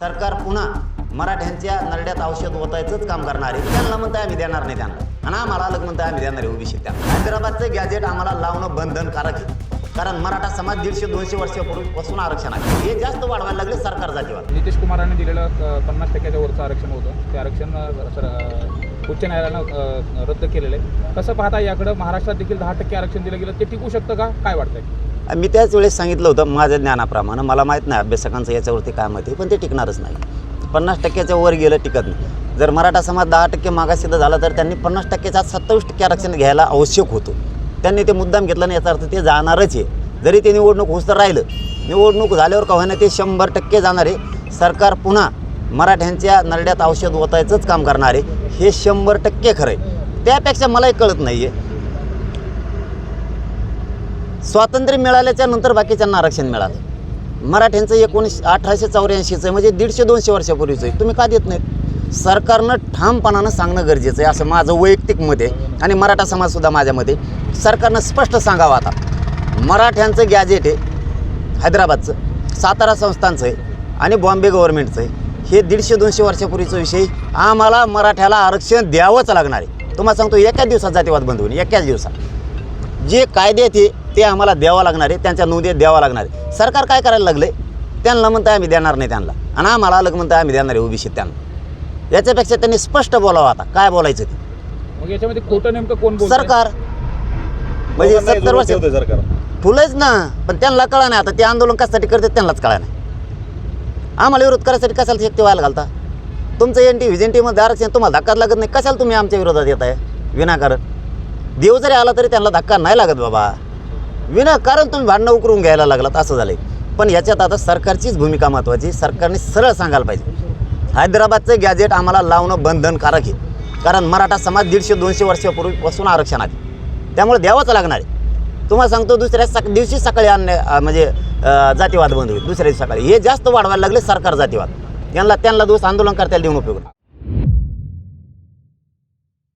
सरकार पुन्हा मराठ्यांच्या नरड्यात औषध ओतायचंच काम करणार आहे. त्यांना म्हणताय आम्ही देणार नाही त्यांना, आणि आम्हाला अलग म्हणताय आम्ही देणार आहे ओबीसी. त्यांना हैदराबादचं गॅजेट आम्हाला लावणं बंधनकारक आहे, कारण मराठा समाज 150-200 वर्षापूर्वीपासून आरक्षण आहे. हे जास्त वाढवायला लागले सरकार जातीवाद. नितीश कुमारांनी दिलेलं 50% वरचं आरक्षण होतं, ते आरक्षण उच्च न्यायालयानं रद्द केलेलं आहे. कसं पाहता याकडं महाराष्ट्रात देखील 10% आरक्षण दिलं गेलं, ते टिकू शकतं का, काय वाटतंय? मी त्याच वेळेस सांगितलं होतं माझ्या ज्ञानाप्रमाणे, मला माहीत नाही अभ्यासकांचं याच्यावरती काय मत आहे, पण ते टिकणारच नाही. 50%च्या वर गेलं टिकत नाही. जर मराठा समाज 10% मागासिद्ध झाला तर त्यांनी 50%चा 27% आरक्षण घ्यायला आवश्यक होतं. त्यांनी ते मुद्दाम घेतलं नाही, याचा अर्थ ते जाणारच आहे. जरी ते निवडणूक होस तर राहिलं, निवडणूक झाल्यावर का होईना ते 100% जाणार आहे. सरकार पुन्हा मराठ्यांच्या नरड्यात औषध ओतायचंच काम करणार आहे, हे 100% खरं आहे. त्यापेक्षा मलाही कळत नाही आहे, स्वातंत्र्य मिळाल्याच्या नंतर बाकीच्यांना आरक्षण मिळालं. मराठ्यांचं 1884चं म्हणजे 150-200 वर्षापूर्वीचं आहे, तुम्ही का देत नाहीत? सरकारनं ठामपणानं सांगणं गरजेचं आहे, असं माझं वैयक्तिक मत आहे. आणि मराठा समाजसुद्धा माझ्यामध्ये सरकारनं स्पष्ट सांगावं. आता मराठ्यांचं गॅजेट आहे हैदराबादचं, सातारा संस्थांचं आहे आणि बॉम्बे गव्हर्नमेंटचं आहे. हे 150-200 वर्षापूर्वीचा विषय. आम्हाला मराठ्याला आरक्षण द्यावंच लागणार आहे. तुम्हाला सांगतो, एकाच दिवसात जातीवाद बंद होईल, एकाच दिवसात. जे कायदे आहेत ते आम्हाला द्यावं लागणार आहे, त्यांच्या नोंदी द्यावं लागणार आहे. सरकार काय करायला लागले, त्यांना म्हणताय आम्ही देणार नाही त्यांना, आणि आम्हाला अलग म्हणताय आम्ही देणार आहे ओबीसी त्यांना. याच्यापेक्षा त्यांनी स्पष्ट बोलावं. आता काय बोलायचं ते. मग याच्यामध्ये खोटं नेमकं कोण बोलतंय? सरकार. म्हणजे 70 वर्ष सरकार फुलंच ना, पण त्यांना कळा नाही. आता ते आंदोलन कशासाठी करतात त्यांनाच कळा नाही. आम्हाला विरोध करायसाठी कशाला शक्ती व्हायला घालता? तुमचं एनटी व्हिजेंटीमध्ये आरक्षण तुम्हाला धक्काच लागत नाही, कशाला तुम्ही आमच्या विरोधात येत आहे विनाकारण? देव जरी आला तरी त्यांना धक्का नाही लागत बाबा, विनाकारण तुम्ही भांडणं उकरून घ्यायला लागलात, असं झालं आहे. पण याच्यात आता सरकारचीच भूमिका महत्त्वाची. सरकारने सरळ सांगायला पाहिजे, हैदराबादचं गॅजेट आम्हाला लावणं बंधनकारक आहे, कारण मराठा समाज 150-200 वर्षापूर्वीपासून आरक्षण आहे, त्यामुळे द्यावंच लागणार आहे. तुम्हाला सांगतो, दुसऱ्या दिवशी सकाळी म्हणजे जातीवाद बंद होईल. दुसऱ्या दिवशी सकाळी हे जास्त वाढवायला लागले सरकार जातीवाद. त्यांना दोष आंदोलन करतायला देऊन उपयोग.